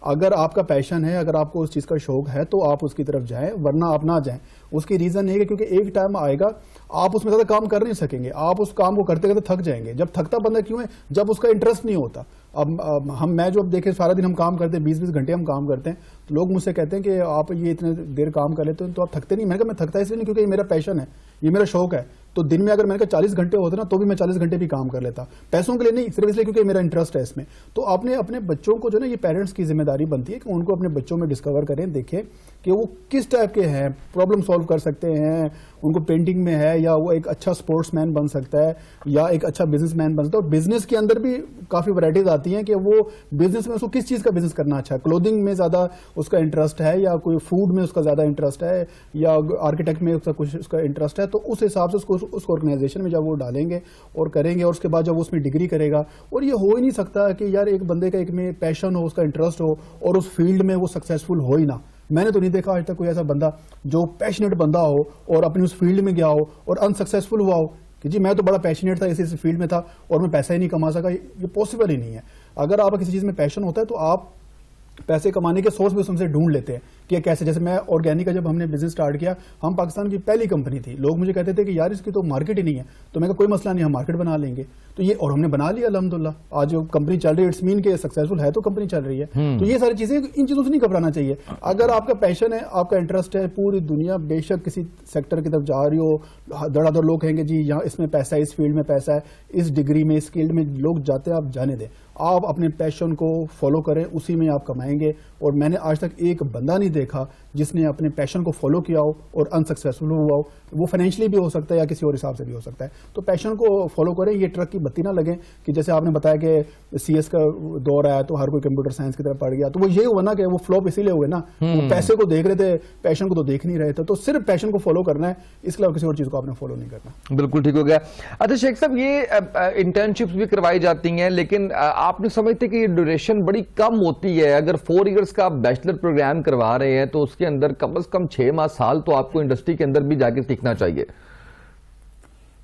اگر آپ کا پیشن ہے, اگر آپ کو اس چیز کا شوق ہے تو آپ اس کی طرف جائیں, ورنہ آپ نہ جائیں. اس کی ریزن یہ ہے کیونکہ ایک ٹائم آئے گا آپ اس میں زیادہ کام کر نہیں سکیں گے, آپ اس کام کو کرتے کرتے تھک جائیں گے. جب تھکتا بندہ کیوں ہے؟ جب اس کا انٹرسٹ نہیں ہوتا. اب میں جو اب دیکھیں سارا دن ہم کام کرتے ہیں, 20 گھنٹے ہم کام کرتے ہیں, تو لوگ مجھ سے کہتے ہیں کہ آپ یہ اتنے دیر کام کر لیتے ہیں تو آپ تھکتے نہیں. میں نے کہا میں تھکتا اس لیے نہیں کیونکہ یہ میرا پیشن ہے, یہ میرا شوق ہے. تو دن میں اگر میں نے کہا 40 گھنٹے ہوتے نا تو بھی میں 40 گھنٹے بھی کام کر لیتا, پیسوں کے لیے نہیں, صرف اس لیے کیونکہ میرا انٹرسٹ ہے اس میں. تو آپ نے اپنے بچوں کو جو نا, یہ پیرنٹس کی ذمہ داری بنتی ہے کہ ان کو اپنے بچوں میں ڈسکور کریں, دیکھیں کہ وہ کس ٹائپ کے ہیں, پرابلم سالو کر سکتے ہیں, ان کو پینٹنگ میں ہے, یا وہ ایک اچھا اسپورٹس مین بن سکتا ہے, یا ایک اچھا بزنس مین بن سکتا ہے. اور بزنس کے اندر بھی کافی ورائٹیز آتی ہیں کہ وہ بزنس میں اس کو کس چیز کا بزنس کرنا اچھا ہے. کلودنگ میں زیادہ اس کا انٹرسٹ ہے, یا کوئی فوڈ میں اس کا زیادہ انٹرسٹ ہے, یا آرکیٹیکٹ میں کچھ اس کا انٹرسٹ ہے. تو اس حساب سے اس آرگنائزیشن میں جب وہ ڈالیں گے اور کریں گے, اور اس کے بعد جب وہ اس میں ڈگری کرے گا. اور یہ ہو ہی نہیں سکتا کہ یار ایک بندے کا ایک میں پیشن ہو, اس کا انٹرسٹ ہو, اور اس فیلڈ میں وہ سکسیزفل ہو ہی نہ. میں نے تو نہیں دیکھا آج تک کوئی ایسا بندہ جو پیشنیٹ بندہ ہو اور اپنی اس فیلڈ میں گیا ہو اور انسکسیزفل ہوا ہو کہ جی میں تو بڑا پیشنیٹ تھا, اسی فیلڈ میں تھا اور میں پیسہ ہی نہیں کما سکا. یہ پاسبل ہی نہیں ہے. اگر آپ کسی چیز میں پیشن ہوتا ہے تو آپ پیسے کمانے کے سورس بھی اس میں سے ڈھونڈ لیتے ہیں کہ کیسے. جیسے میں آرگینک کا جب ہم نے بزنس سٹارٹ کیا, ہم پاکستان کی پہلی کمپنی تھی. لوگ مجھے کہتے تھے کہ یار اس کی تو مارکیٹ ہی نہیں ہے. تو میں کہا کوئی مسئلہ نہیں, ہم مارکیٹ بنا لیں گے. تو یہ, اور ہم نے بنا لیا الحمدللہ. آج جو کمپنی چل رہی ہے اٹس مین کہ سکسیزفل ہے تو کمپنی چل رہی ہے. تو یہ ساری چیزیں, ان چیزوں سے نہیں گھبرانا چاہیے. اگر آپ کا پیشن ہے, آپ کا انٹرسٹ ہے, پوری دنیا بے شک کسی سیکٹر کی طرف جا رہی ہو, دڑا دڑ لوگ کہیں گے جی یہاں اس میں پیسہ ہے, اس فیلڈ میں پیسہ ہے, اس ڈگری میں, اس اسکلڈ میں لوگ جاتے ہیں, آپ جانے دیں. آپ اپنے پیشن کو فالو کریں, اسی میں آپ کمائیں گے. اور میں نے آج تک ایک بندہ نہیں دیکھا جس نے اپنے پیشن کو فالو کیا ہو اور انسکسیزفل ہوا ہو. وہ فائنینشلی بھی ہو سکتا ہے یا کسی اور حساب سے بھی ہو سکتا ہے. تو پیشن کو فالو کریں. یہ ٹرک کی بتی نہ لگیں کہ جیسے آپ نے بتایا کہ CS کا دور آیا تو ہر کوئی کمپیوٹر سائنس کی طرف پڑ گیا. تو وہ یہ ہوا نا کہ وہ فلوپ اسی لیے ہوئے نا, وہ پیسے کو دیکھ رہے تھے, پیشن کو تو دیکھ نہیں رہے تھے. تو صرف پیشن کو فالو کرنا ہے, اس کے علاوہ کسی اور چیز کو آپ نے فالو نہیں کرنا. بالکل ٹھیک ہو گیا. اچھا شیخ صاحب, یہ انٹرنشپس بھی کروائی جاتی ہیں, لیکن آپ نے سمجھتے کہ یہ ڈیوریشن بڑی کم ہوتی ہے. اگر 4 ایئرس کا آپ بیچلر پروگرام کروا رہے ہیں تو اس کے اندر کم از کم 6 ماہ سال تو آپ کو انڈسٹری کے اندر بھی جا کے سیکھنا چاہیے.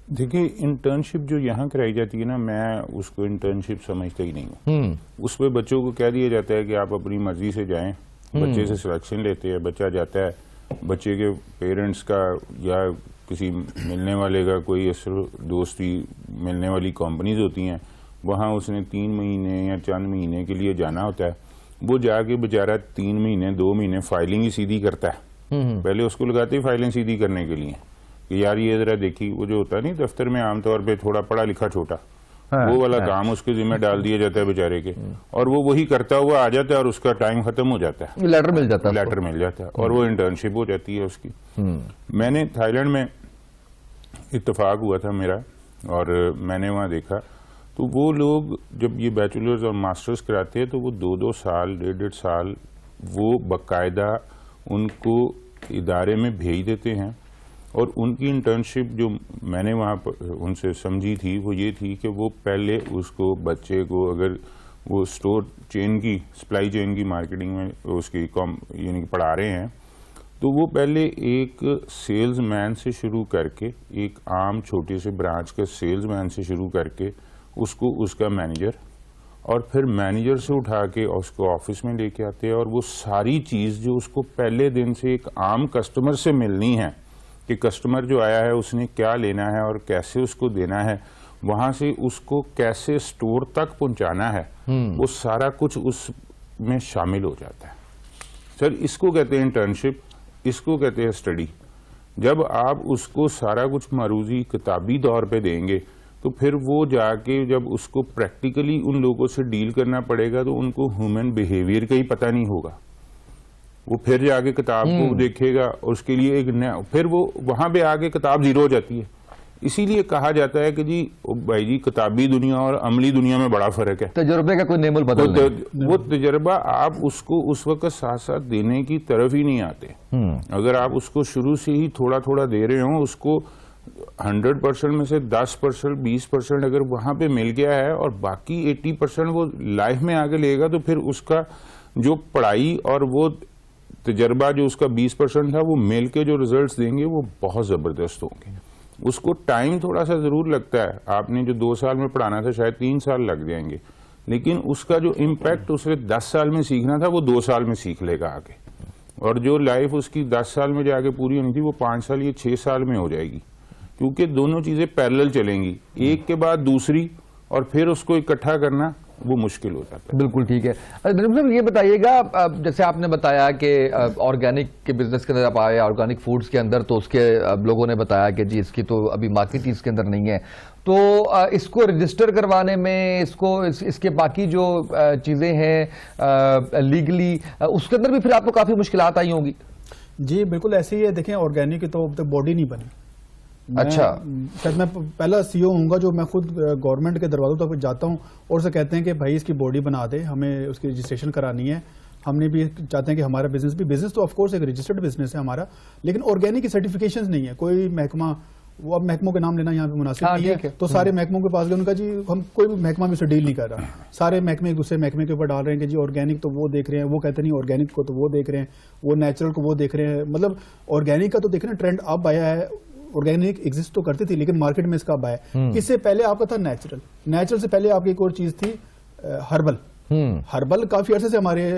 دیکھیے انٹرنشپ جو یہاں کرائی جاتی ہے نا، میں اس کو انٹرنشپ سمجھتا ہی نہیں ہوں. اس پہ بچوں کو کہہ دیا جاتا ہے کہ آپ اپنی مرضی سے جائیں، بچے سے سلیکشن لیتے ہیں، بچہ جاتا ہے، بچے کے پیرنٹس کا یا کسی ملنے والے کا کوئی دوستی ملنے والی کمپنیز ہوتی ہیں، وہاں اس نے 3 مہینے یا چند مہینے کے لیے جانا ہوتا ہے. وہ جا کے بیچارہ 3 مہینے 2 مہینے فائلنگ ہی سیدھی کرتا ہے. پہلے اس کو لگاتے ہی فائلنگ سیدھی کرنے کے لیے کہ یار یہ ذرا دیکھی، وہ جو ہوتا ہے نہیں دفتر میں عام طور پہ تھوڑا پڑھا لکھا چھوٹا، وہ والا کام اس کے ذمہ ڈال دیا جاتا ہے بیچارے کے، اور وہ وہی کرتا ہوا آ جاتا ہے اور اس کا ٹائم ختم ہو جاتا ہے، لیٹر مل جاتا ہے، لیٹر مل جاتا ہے اور وہ انٹرنشپ ہو جاتی ہے اس کی. میں نے تھائی لینڈ میں اتفاق ہوا تھا میرا، اور میں نے وہاں دیکھا تو وہ لوگ جب یہ بیچلرز اور ماسٹرز کراتے ہیں تو وہ 2 سال 1.5 سال وہ باقاعدہ ان کو ادارے میں بھیج دیتے ہیں. اور ان کی انٹرنشپ جو میں نے وہاں ان سے سمجھی تھی وہ یہ تھی کہ وہ پہلے اس کو بچے کو اگر وہ اسٹور چین کی سپلائی چین کی مارکیٹنگ میں اس کی یعنی پڑھا رہے ہیں تو وہ پہلے ایک سیلز مین سے شروع کر کے، ایک عام چھوٹے سے برانچ کے سیلز مین سے شروع کر کے اس کو اس کا مینیجر، اور پھر مینیجر سے اٹھا کے اس کو آفس میں لے کے آتے ہیں. اور وہ ساری چیز جو اس کو پہلے دن سے ایک عام کسٹمر سے ملنی ہے کہ کسٹمر جو آیا ہے اس نے کیا لینا ہے اور کیسے اس کو دینا ہے، وہاں سے اس کو کیسے سٹور تک پہنچانا ہے، وہ سارا کچھ اس میں شامل ہو جاتا ہے. سر اس کو کہتے ہیں انٹرنشپ، اس کو کہتے ہیں اسٹڈی. جب آپ اس کو سارا کچھ معروضی کتابی طور پہ دیں گے تو پھر وہ جا کے جب اس کو پریکٹیکلی ان لوگوں سے ڈیل کرنا پڑے گا تو ان کو ہیومن بیہیویئر کا ہی پتہ نہیں ہوگا. وہ پھر جا کے کتاب کو دیکھے گا اور اس کے لیے ایک نیا، پھر وہ وہاں پہ آ کے کتاب زیرو ہو جاتی ہے. اسی لیے کہا جاتا ہے کہ جی بھائی جی کتابی دنیا اور عملی دنیا میں بڑا فرق ہے. تجربے کا کوئی نعم البدل نہیں. وہ تجربہ آپ اس کو اس وقت ساتھ ساتھ دینے کی طرف ہی نہیں آتے. اگر آپ اس کو شروع سے ہی تھوڑا تھوڑا دے رہے ہوں، اس کو 100% میں سے 10% 20% اگر وہاں پہ مل گیا ہے اور باقی 80% وہ لائف میں آگے لے گا تو پھر اس کا جو پڑھائی اور وہ تجربہ جو اس کا 20% تھا وہ مل کے جو ریزلٹس دیں گے وہ بہت زبردست ہوں گے. اس کو ٹائم تھوڑا سا ضرور لگتا ہے، آپ نے جو 2 سال میں پڑھانا تھا شاید 3 سال لگ جائیں گے، لیکن اس کا جو امپیکٹ اس نے 10 سال میں سیکھنا تھا وہ 2 سال میں سیکھ لے گا آگے. اور جو لائف اس کی 10 سال میں جا کے پوری ہونی تھی وہ 5 سال یا 6 سال میں ہو جائے گی، کیونکہ دونوں چیزیں پیرلل چلیں گی، ایک کے بعد دوسری، اور پھر اس کو اکٹھا کرنا وہ مشکل ہو جاتا ہے. بالکل ٹھیک ہے. نجم صاحب یہ بتائیے گا، جیسے آپ نے بتایا کہ آرگینک کے بزنس کے اندر آپ آئے، آرگینک فوڈز کے اندر، تو اس کے لوگوں نے بتایا کہ جی اس کی تو ابھی مارکیٹ اس کے اندر نہیں ہے، تو اس کو رجسٹر کروانے میں، اس کے باقی جو چیزیں ہیں لیگلی، اس کے اندر بھی پھر آپ کو کافی مشکلات آئی ہوں گی. جی بالکل ایسے ہی ہے. دیکھیں آرگینک کی تو اب تک باڈی نہیں بنی. اچھا، شاید میں پہلا سی او ہوں گا جو میں خود گورنمنٹ کے دروازوں تک جاتا ہوں اور اسے کہتے ہیں کہ بھائی اس کی باڈی بنا دے، ہمیں اس کی رجسٹریشن کرانی ہے. ہم نے بھی چاہتے ہیں کہ ہمارا بزنس تو آف کورس ایک رجسٹرڈ بزنس ہے ہمارا، لیکن آرگینک کی سرٹیفکیشنز نہیں ہے. کوئی محکمہ، وہ اب محکموں کے نام لینا یہاں پہ مناسب نہیں ہے، تو سارے محکموں کے پاس گئے، ان کا جی ہم کوئی بھی محکمہ بھی اسے ڈیل نہیں کر رہا. سارے محکمے دوسرے محکمے کے اوپر ڈال رہے ہیں کہ جی آرگینک تو وہ دیکھ رہے ہیں، وہ کہتے نہیں آرگینک کو تو وہ دیکھ رہے ہیں، وہ نیچرل کو وہ دیکھ رہے ہیں. مطلب آرگینک کا تو دیکھ رہے ہیں ٹرینڈ اب آیا ہے. آرگینک ایگزسٹ تو کرتی تھی لیکن مارکیٹ میں اس کا اب آیا. اس سے پہلے آپ کا تھا نیچرل سے پہلے آپ کی ایک اور چیز تھی ہربل. کافی عرصے سے ہمارے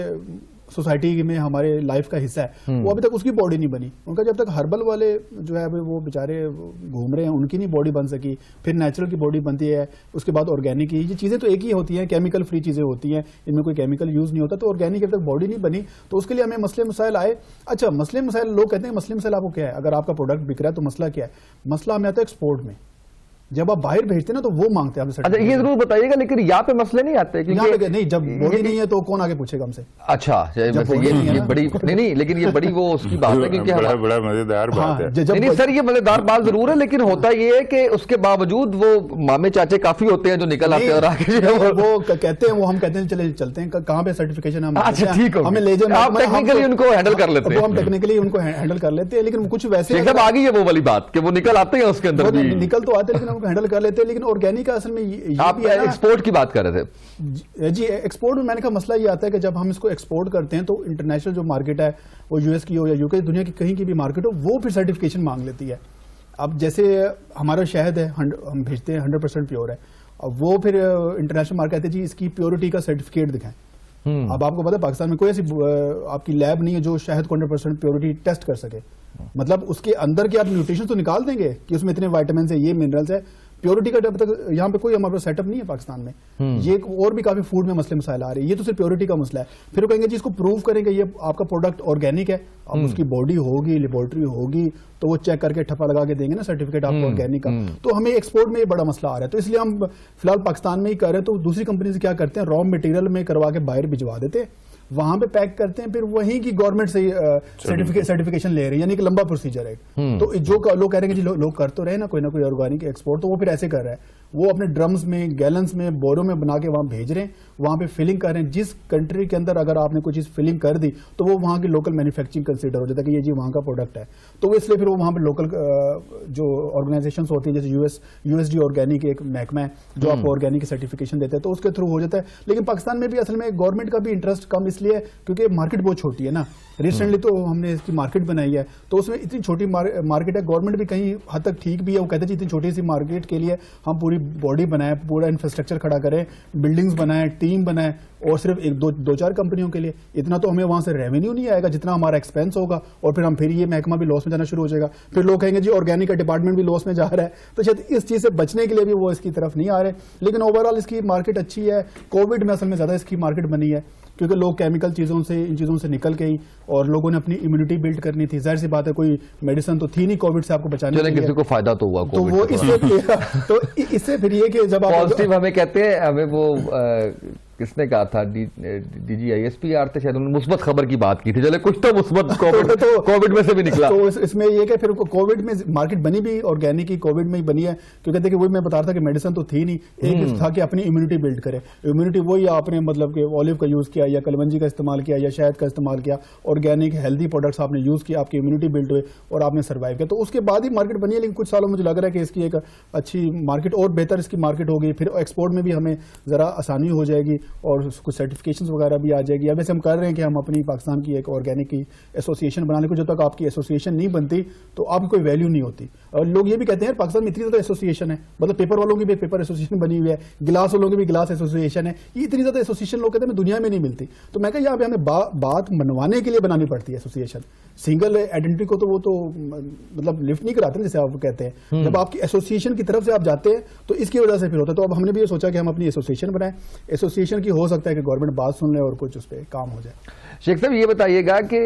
سوسائٹی میں ہمارے لائف کا حصہ ہے، وہ ابھی تک اس کی باڈی نہیں بنی. ان کا جب تک ہربل والے جو ہے وہ بیچارے گھوم رہے ہیں، ان کی نہیں باڈی بن سکی. پھر نیچرل کی باڈی بنتی ہے، اس کے بعد آرگینک کی. یہ چیزیں تو ایک ہی ہوتی ہیں، کیمیکل فری چیزیں ہوتی ہیں، ان میں کوئی کیمیکل یوز نہیں ہوتا. تو آرگینک جب تک باڈی نہیں بنی تو اس کے لیے ہمیں مسئلے مسائل آئے. اچھا مسئلے مسائل، لوگ کہتے ہیں مسئلے مسائل آپ کو کیا ہے؟ اگر آپ کا پروڈکٹ بک رہا ہے تو مسئلہ کیا ہے؟ مسئلہ ہمیں آتا ہے ایکسپورٹ میں. جب آپ باہر بھیجتے ہیں نا تو وہ مانگتے ہیں. اچھا یہ ضرور بتائیے گا، لیکن یہاں پہ مسئلے نہیں آتے نہیں، جب باڈی نہیں ہے تو کون آگے پوچھے گا ہم سے؟ اچھا یہ بڑی نہیں، لیکن یہ بڑی وہ اس کی بات ہے کیونکہ بڑا مزیدار بات ہے. نہیں سر یہ مزیدار بات ضرور ہے، لیکن ہوتا یہ ہے کہ اس کے باوجود وہ مامے چاچے کافی ہوتے ہیں جو نکل آتے ہیں اور آگے وہ کہتے ہیں، وہ ہم کہتے ہیں چلے چلتے ہیں کہاں پہ سرٹیفکیشن ہمیں لے جائیں، آپ ٹیکنیکلی ان کو ہینڈل کر لیتے ہیں. ہم ٹیکنیکلی ان کو ہینڈل کر لیتے ہیں، لیکن کچھ ویسے آ گئی ہے وہ والی بات کہ وہ نکل آتے ہیں اس کے اندر نکل تو آتے ہیں لیکن ہم کو ہینڈل کر لیتے ہیں. لیکن آرگینک کا اصل میں آپ ایکسپورٹ کی بات کر رہے تھے. جی ایکسپورٹ میں نے کہا مسئلہ یہ آتا ہے کہ جب ہم اس کو ایکسپورٹ کرتے ہیں تو انٹرنیشنل جو مارکیٹ ہے وہ US کی ہو یا UK دنیا کی کہیں کی بھی مارکیٹ ہو وہ پھر سرٹیفکیشن مانگ لیتی ہے. اب جیسے ہمارا شہد ہے ہم بھیجتے ہیں 100% پیور ہے, اب وہ پھر انٹرنیشنل مارکیٹ کہتے ہیں جی اس کی پیورٹی کا سرٹیفکیٹ دکھائیں. اب آپ کو پتا ہے پاکستان میں کوئی ایسی آپ کی لیب نہیں ہے جو شہد کو 100% پیورٹی ٹیسٹ کر سکے. مطلب اس کے اندر کے آپ نیوٹریشن تو نکال دیں گے کہ اس میں اتنے وائٹامنس ہیں, یہ منرلس ہے, پیورٹی کا جب تک یہاں پہ کوئی ہمارا پاس سیٹ اپ نہیں ہے پاکستان میں. یہ اور بھی کافی فوڈ میں مسئلے مسائل آ رہے ہیں, یہ تو صرف پیورٹی کا مسئلہ ہے. پھر وہ کہیں گے جی اس کو پروو کریں گے یہ آپ کا پروڈکٹ آرگینک ہے, اب اس کی باڈی ہوگی, لیبورٹری ہوگی, تو وہ چیک کر کے ٹھپا لگا کے دیں گے نا سرٹیفکیٹ آپ کو آرگینک کا. تو ہمیں ایکسپورٹ میں یہ بڑا مسئلہ آ رہا ہے, تو اس لیے ہم فی الحال پاکستان میں ہی کر رہے ہیں. تو دوسری کمپنی سے کیا کرتے ہیں, را مٹیریل میں کروا کے باہر بھجوا دیتے ہیں, وہاں پہ پیک کرتے ہیں, پھر وہیں کی گورنمنٹ سے سرٹیفکیشن لے رہے ہیں, یعنی کہ لمبا پروسیجر ہے. تو جو لوگ کہہ رہے ہیں کہ لوگ کر تو رہے نا کوئی نہ کوئی آرگینک ایکسپورٹ, تو وہ پھر ایسے کر رہا ہے, وہ اپنے ڈرمز میں, گیلنز میں, بوروں میں بنا کے وہاں بھیج رہے ہیں, وہاں پہ فلنگ کر رہے ہیں. جس کنٹری کے اندر اگر آپ نے کوئی چیز فلنگ کر دی تو وہ وہاں کی لوکل مینوفیکچرنگ کنسیڈر ہو جاتا ہے کہ یہ جی وہاں کا پروڈکٹ ہے. تو اس لیے پھر وہ وہاں پہ لوکل جو آرگنائزیشنز ہوتی ہیں جیسے یو ایس ڈی آرگینک ایک محکمہ ہے جو آپ کو آرگینک کی سرٹیفکیشن دیتے ہیں, تو اس کے تھرو ہو جاتا ہے. لیکن پاکستان میں بھی اصل میں گورنمنٹ کا بھی انٹرسٹ کم اس لیے کیونکہ مارکیٹ بہت چھوٹی ہے نا. ریسنٹلی تو ہم نے اس کی مارکیٹ بنائی ہے, تو اس میں اتنی چھوٹی مارکیٹ ہے. گورنمنٹ بھی کہیں حد تک ٹھیک بھی ہے, وہ کہتے ہیں اتنی چھوٹی سی مارکیٹ کے لیے ہم پوری باڈی بنائیں, پورا انفراسٹرکچر کھڑا کریں, بلڈنگز بنائیں, ٹیم بنائیں, اور صرف ایک دو چار کمپنیوں کے لیے. اتنا تو ہمیں وہاں سے ریونیو نہیں آئے گا جتنا ہمارا ایکسپینس ہوگا, اور پھر یہ محکمہ بھی لاس میں جانا شروع ہو جائے گا. پھر لوگ کہیں گے جی آرگینک کا ڈپارٹمنٹ بھی لاس میں جا رہا ہے. تو شاید اس چیز سے بچنے کے لیے بھی وہ اس کی طرف نہیں آ رہے. لیکن اوور آل اس کی مارکیٹ اچھی ہے. کووڈ میں اصل میں زیادہ اس کی مارکیٹ بنی ہے کیونکہ لوگ کیمیکل چیزوں سے, ان چیزوں سے نکل گئی, اور لوگوں نے اپنی امیونٹی بلڈ کرنی تھی. ظاہر سی بات ہے کوئی میڈیسن تو تھی نہیں کووڈ سے آپ کو بچانے کے لیے, کسی کو فائدہ تو ہوا, تو وہ اس سے پھر یہ کہ جب آپ پازیٹیو ہمیں کہتے ہیں, ہمیں وہ کس نے کہا تھا, D G I S P R تھے شاید, انہوں نے مثبت خبر کی بات کی تھی. چلے کچھ تو مثبت کووڈ میں سے بھی نکلا. تو اس میں یہ کہ پھر کووڈ میں مارکیٹ بنی بھی آرگینک کی کووڈ میں ہی بنی ہے, کیونکہ دیکھیں وہ میں بتا رہا تھا کہ میڈیسن تو تھی نہیں, ایک تھا کہ اپنی امیونٹی بلڈ کرے. امیونٹی وہی آپ نے مطلب کہ اولیو کا یوز کیا یا کلونجی کا استعمال کیا یا شہد کا استعمال کیا, آرگینک ہیلدی پروڈکٹس آپ نے یوز کیا, آپ کی امیونٹی بلڈ ہوئے اور آپ نے سروائیو کیا. تو اس کے بعد ہی مارکیٹ بنی ہے. لیکن کچھ سالوں مجھے لگ رہا ہے کہ اس کی ایک اچھی مارکیٹ اور بہتر اس کی مارکیٹ ہوگی. پھر ایکسپورٹ میں بھی ہمیں ذرا آسانی ہو جائے گی اور کچھ سرٹیفکیشنز وغیرہ بھی آ جائے گی. اب ویسے ہم کر رہے ہیں کہ ہم اپنی پاکستان کی ایک آرگینک کی ایسوسیشن بنا لیں. جب تک آپ کی ایسوسیشن نہیں بنتی تو آپ کی کوئی ویلیو نہیں ہوتی. اور لوگ یہ بھی کہتے ہیں پاکستان میں اتنی زیادہ ایسوسیشن ہے, مطلب پیپر والوں کی بھی پیپر ایسوسیشن بنی ہوئی ہے, گلاس والوں کی بھی گلاس ایسوسیشن ہے. یہ اتنی زیادہ ایسوسیشن لوگ کہتے ہیں دنیا میں نہیں ملتی. تو میں کہا یہاں پہ ہمیں بات منوانے کے لیے بنانی پڑتی ہے ایسوسیشن. سنگل آئیڈینٹی کو تو وہ تو مطلب لفٹ نہیں کراتے جیسے آپ کہتے ہیں. جب آپ کی ایسوسیشن کی طرف سے آپ جاتے ہیں تو اس کی وجہ سے پھر ہوتا ہے. تو اب ہم نے بھی یہ سوچا کہ ہم اپنی ایسوسیشن بنائیں. ایسوسیشن کی ہو سکتا ہے کہ گورنمنٹ بات سن لے اور کچھ اس پہ کام ہو جائے. شیخ صاحب یہ بتائیے گا کہ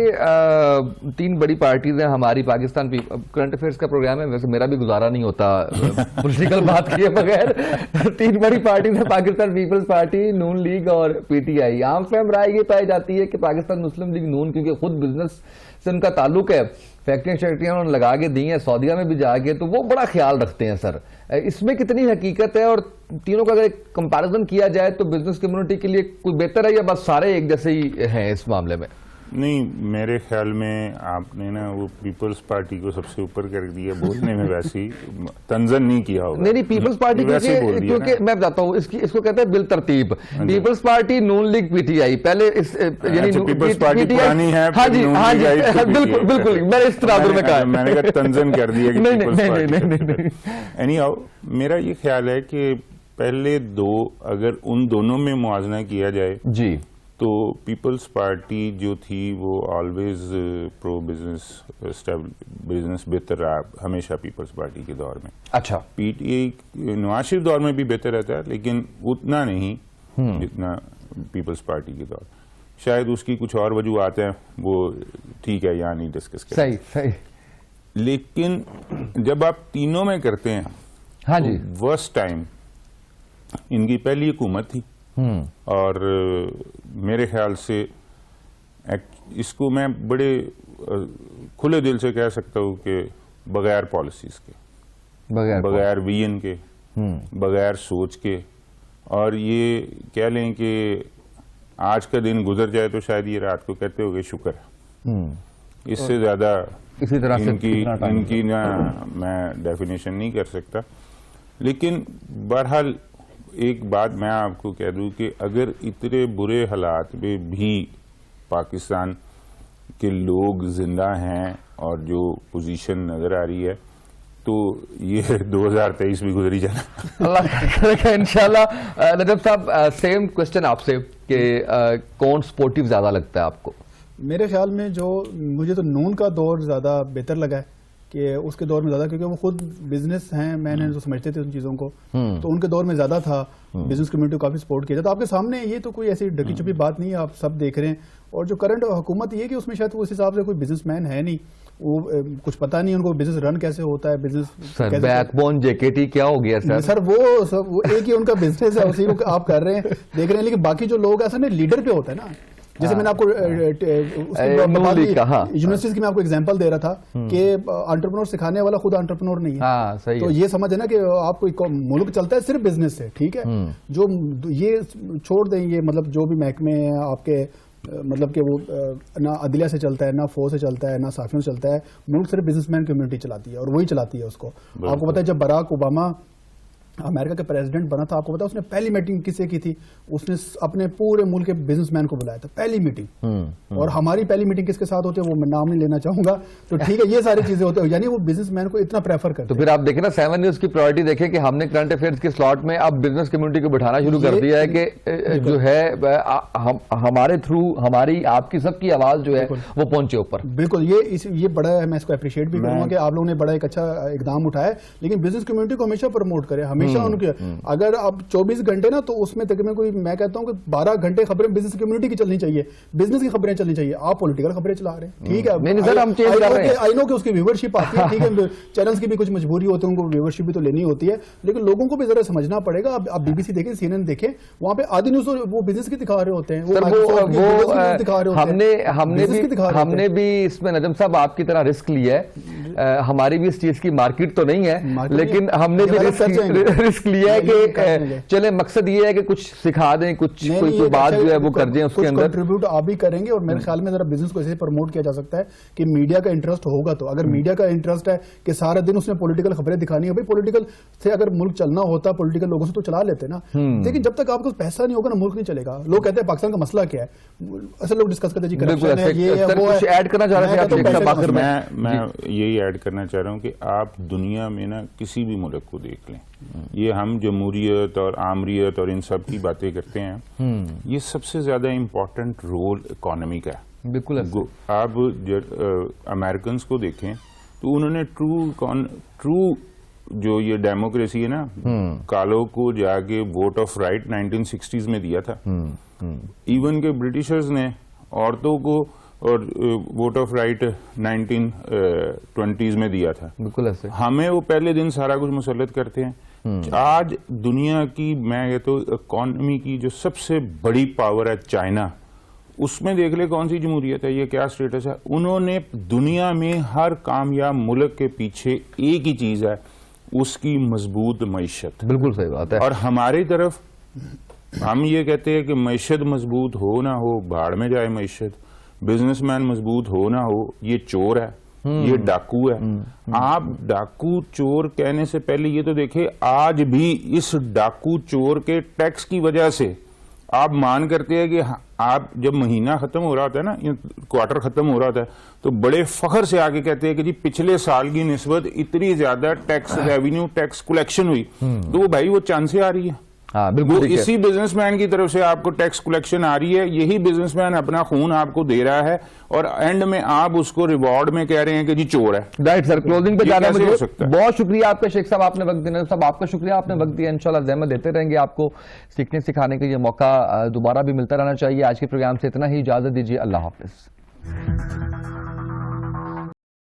3 بڑی پارٹیز ہیں ہماری پاکستان. کرنٹ افیئرس کا پروگرام ہے, ویسے میرا بھی گزارا نہیں ہوتا پولیٹیکل بات کیے بغیر. 3 بڑی پارٹیز ہیں, پاکستان پیپلز پارٹی, نون لیگ اور پی ٹی آئی. عام فہم رائے یہ پائی جاتی ہے کہ پاکستان مسلم لیگ نون, کیونکہ خود بزنس سے ان کا تعلق ہے, فیکٹریاں شیکٹریاں انہوں نے لگا کے دی ہیں, سعودیہ میں بھی جا کے, تو وہ بڑا خیال رکھتے ہیں. سر اس میں کتنی حقیقت ہے, اور تینوں کا اگر ایک کمپیریزن کیا جائے تو بزنس کمیونٹی کے لیے کوئی بہتر ہے یا بس سارے ایک جیسے ہی ہیں اس معاملے میں؟ نہیں, میرے خیال میں آپ نے نا وہ پیپلز پارٹی کو سب سے اوپر کر دیا بولنے میں. ویسی تنزن نہیں کیا ہوگا. نہیں پیپلز پارٹی کیونکہ میں بتاتا ہوں اس کو کہتے ہیں بالترتیب. Peoples Party, Noon League, P T I. پہلے پیپلز پارٹی پرانی ہے, بالکل بالکل میں نے اس تناظر میں کہا, میں نے کہا تنزن کر دیا. اینی ہاؤ میرا یہ خیال ہے کہ پہلے دو اگر ان دونوں میں موازنہ کیا جائے جی تو پیپلز پارٹی جو تھی وہ آلویز پرو بزنس بہتر رہا ہمیشہ پیپلز پارٹی کے دور میں. اچھا, پی ٹی آئی نواز شریف دور میں بھی بہتر رہتا ہے لیکن اتنا نہیں جتنا پیپلز پارٹی کے دور. شاید اس کی کچھ اور وجوہات ہیں, وہ ٹھیک ہے یہاں نہیں ڈسکس کریں. صحیح. لیکن جب آپ تینوں میں کرتے ہیں, ہاں جی, ورسٹ ٹائم ان کی پہلی حکومت تھی, اور میرے خیال سے اس کو میں بڑے کھلے دل سے کہہ سکتا ہوں کہ بغیر پالیسیز کے, بغیر ویژن کے, بغیر سوچ کے, اور یہ کہہ لیں کہ آج کا دن گزر جائے تو شاید یہ رات کو کہتے ہو کہ شکر ہے. اس سے زیادہ اسی طرح ان کی نہ میں ڈیفینیشن نہیں کر سکتا. لیکن بہرحال ایک بات میں آپ کو کہہ دوں کہ اگر اتنے برے حالات میں بھی پاکستان کے لوگ زندہ ہیں اور جو پوزیشن نظر آ رہی ہے تو یہ 2023 بھی گزری جانا. اللہ انشاءاللہ. نجم صاحب سیم کوشچن آپ سے کہ کون سپورٹیو زیادہ لگتا ہے آپ کو؟ میرے خیال میں مجھے تو نون کا دور زیادہ بہتر لگا ہے کہ اس کے دور میں زیادہ, کیونکہ وہ خود بزنس ہیں مین ہیں جو سمجھتے تھے ان چیزوں کو, تو ان کے دور میں زیادہ تھا, بزنس کمیونٹی کو کافی سپورٹ کیا جاتا. آپ کے سامنے یہ تو کوئی ایسی ڈکی چھپی بات نہیں ہے, آپ سب دیکھ رہے ہیں. اور جو کرنٹ حکومت یہ کہ اس میں شاید اس حساب سے کوئی بزنس مین ہے نہیں, وہ کچھ پتا نہیں ان کو بزنس رن کیسے ہوتا ہے, بزنس بیک بون JKT کیا ہو گیا سر. وہ ایک ہی ان کا بزنس ہے, اسی کو آپ کر رہے ہیں دیکھ رہے ہیں. لیکن باقی جو لوگ ایسا نہیں, لیڈر پہ ہوتا ہے نا. جیسے میں نے آپ کو یونیورسٹیز کی میں آپ کو ایگزامپل دے رہا تھا کہ انٹرپرنور سکھانے والا خود انٹرپرنور نہیں ہے. تو یہ سمجھ ہے نا کہ آپ کو ملک چلتا ہے صرف بزنس سے, ٹھیک ہے. جو یہ چھوڑ دیں, یہ مطلب جو بھی محکمے ہیں آپ کے, مطلب کہ وہ نہ عدلیہ سے چلتا ہے, نہ فوج سے چلتا ہے, نہ صحافیوں سے چلتا ہے. ملک صرف بزنس مین کمیونٹی چلاتی ہے, اور وہی چلاتی ہے اس کو. آپ کو پتا ہے جب براک اوباما امریکہ کا پریزیڈنٹ بنا تھا, آپ کو پتا اس نے پہلی میٹنگ کس سے کی تھی؟ اس نے اپنے پورے ملک کے بزنس مین کو بلایا تھا, پہلی میٹنگ. اور ہماری پہلی میٹنگ کس کے ساتھ ہوتی ہے وہ میں نام نہیں لینا چاہوں گا, تو ٹھیک ہے. یہ ساری چیزیں ہوتی ہیں, یعنی وہ بزنس مین کو اتنا پریفر کرتے. تو پھر آپ دیکھیں نا 7 نیوز کی پرائرٹی دیکھیں کہ ہم نے کرنٹ افیئرز کے سلاٹ میں اب بزنس کمیونٹی کو بٹھانا شروع کر دیا ہے کہ جو ہے ہمارے تھرو ہماری آپ کی سب کی آواز جو ہے وہ پہنچے اوپر. بالکل, یہ بڑا ہے, میں اس کو اپریشیٹ بھی کروں گا کہ آپ لوگوں نے بڑا ایک اچھا اقدام اٹھایا ہے. لیکن بزنس کمیونٹی کو ہمیشہ پروموٹ کرے, ہمیشہ ان کے, اگر آپ 24 گھنٹے نا, تو اس میں تقریباً کوئی, میں کہتا ہوں کہ 12 گھنٹے خبریں بزنس کمیونٹی کی چلنی چاہیے, بزنس کی خبریں چلنی چاہیے. آپ پولیٹیکل خبریں چلا رہے ہیں, ٹھیک ہے. آئی نو کہ اس کی ویورشپ آتی ہے, ٹھیک ہے, چینلز کی بھی کچھ مجبوری ہوتی ہے, ان کو ویورشپ بھی تو لینی ہوتی ہے. لیکن لوگوں کو بھی ذرا سمجھنا پڑے گا. آپ BBC دیکھیں, CNN دیکھیں, وہاں پہ آدھی نیوز وہ بزنس کی دکھا رہے ہوتے ہیں. ہم نے بھی اس میں نجم صاحب آپ کی طرح رسک لیا ہے. ہماری بھی اس چیز کی مارکیٹ تو نہیں ہے, لیکن ہم نے بھی رسک لیا ہے کہ چلے مقصد یہ ہے کہ کچھ سکھا دیں, کچھ کوئی بات جو ہے وہ کر دیں اس کے اندر. کنٹریبیوٹ آپ بھی کریں گے, اور میرے خیال میں ذرا بزنس کو ایسے پروموٹ کیا جا سکتا ہے کہ میڈیا کا انٹرسٹ ہوگا. تو اگر میڈیا کا انٹرسٹ ہے کہ سارا دن اس نے پولیٹیکل خبریں دکھانی ہے, بھائی پولیٹیکل سے اگر ملک چلنا ہوتا, پولیٹیکل لوگوں سے تو چلا لیتے نا. لیکن جب تک آپ کو پیسہ نہیں ہوگا نا, ملک نہیں چلے گا. لوگ کہتے ہیں پاکستان کا مسئلہ کیا ہے, اصل لوگ ڈسکس کرتے ہیں جی کرپشن ہے, یہ ہے, وہ ہے. ایڈ کرنا چاہ رہے تھے. میں یہی ایڈ کرنا چاہ رہا ہوں کہ آپ دنیا میں نا کسی بھی ملک کو دیکھ لیں, یہ ہم جمہوریت اور آمریت اور ان سب کی باتیں کرتے ہیں, یہ سب سے زیادہ امپورٹنٹ رول اکانومی کا ہے. بالکل. آپ امریکنز کو دیکھیں تو انہوں نے ٹرو جو یہ ڈیموکریسی ہے نا, کالوں کو جا کے ووٹ آف رائٹ 1960s میں دیا تھا. ایون کہ برٹشرز نے عورتوں کو اور ووٹ آف رائٹ 1920s میں دیا تھا. بالکل ایسے ہمیں وہ پہلے دن سارا کچھ مسلط کرتے ہیں. آج دنیا کی, میں یہ تو اکانومی کی جو سب سے بڑی پاور ہے چائنا, اس میں دیکھ لے کون سی جمہوریت ہے, یہ کیا سٹیٹس ہے. انہوں نے دنیا میں ہر کامیاب ملک کے پیچھے ایک ہی چیز ہے, اس کی مضبوط معیشت. بالکل صحیح بات ہے. اور ہماری طرف ہم یہ کہتے ہیں کہ معیشت مضبوط ہو نہ ہو, بھاڑ میں جائے معیشت. بزنس مین مضبوط ہو نہ ہو, یہ چور ہے, یہ ڈاکو ہے. آپ ڈاکو چور کہنے سے پہلے یہ تو دیکھیں, آج بھی اس ڈاکو چور کے ٹیکس کی وجہ سے آپ مان کرتے ہیں کہ آپ جب مہینہ ختم ہو رہا ہوتا ہے نا, کوارٹر ختم ہو رہا ہوتا ہے, تو بڑے فخر سے آگے کہتے ہیں کہ جی پچھلے سال کی نسبت اتنی زیادہ ٹیکس ریونیو, ٹیکس کلیکشن ہوئی. تو وہ بھائی وہ چاند سے آ رہی ہے. بالکل اسی بزنس مین کی طرف سے آپ کو ٹیکس کلیکشن آ رہی ہے, یہی بزنس مین اپنا خون آپ کو دے رہا ہے, اور اینڈ میں آپ اس کو ریوارڈ میں کہہ رہے ہیں کہ جی چور ہے. رائٹ سر, کلوزنگ پہ جانا مجھے بہت شکریہ آپ کا شیخ صاحب, آپ نے وقت دینا. صاحب آپ کا شکریہ, آپ نے وقت دیا. انشاءاللہ زحمت دیتے رہیں گے, آپ کو سیکھنے سکھانے کا یہ موقع دوبارہ بھی ملتا رہنا چاہیے. آج کے پروگرام سے اتنا ہی, اجازت دیجیے, اللہ حافظ.